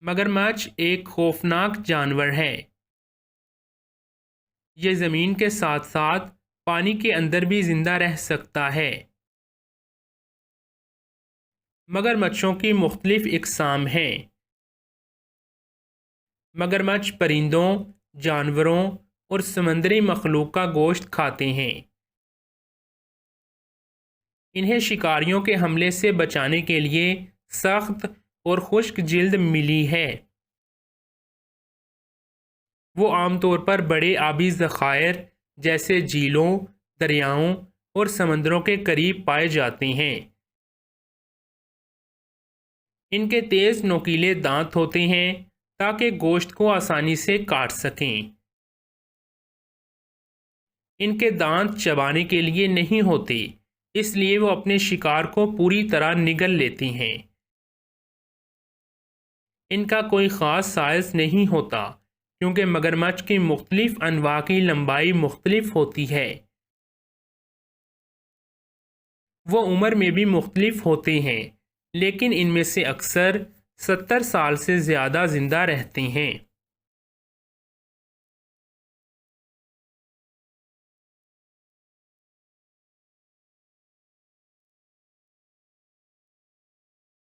مگرمچھ ایک خوفناک جانور ہے۔ یہ زمین کے ساتھ ساتھ پانی کے اندر بھی زندہ رہ سکتا ہے۔ مگرمچھوں کی مختلف اقسام ہیں۔ مگرمچھ پرندوں، جانوروں اور سمندری مخلوق کا گوشت کھاتے ہیں۔ انہیں شکاریوں کے حملے سے بچانے کے لیے سخت اور خشک جلد ملی ہے۔ وہ عام طور پر بڑے آبی ذخائر جیسے جھیلوں، دریاؤں اور سمندروں کے قریب پائے جاتے ہیں۔ ان کے تیز نوکیلے دانت ہوتے ہیں تاکہ گوشت کو آسانی سے کاٹ سکیں۔ ان کے دانت چبانے کے لیے نہیں ہوتے، اس لیے وہ اپنے شکار کو پوری طرح نگل لیتے ہیں۔ ان کا کوئی خاص سائز نہیں ہوتا کیونکہ مگرمچھ کی مختلف انواع کی لمبائی مختلف ہوتی ہے۔ وہ عمر میں بھی مختلف ہوتے ہیں، لیکن ان میں سے اکثر 70 سال سے زیادہ زندہ رہتے ہیں۔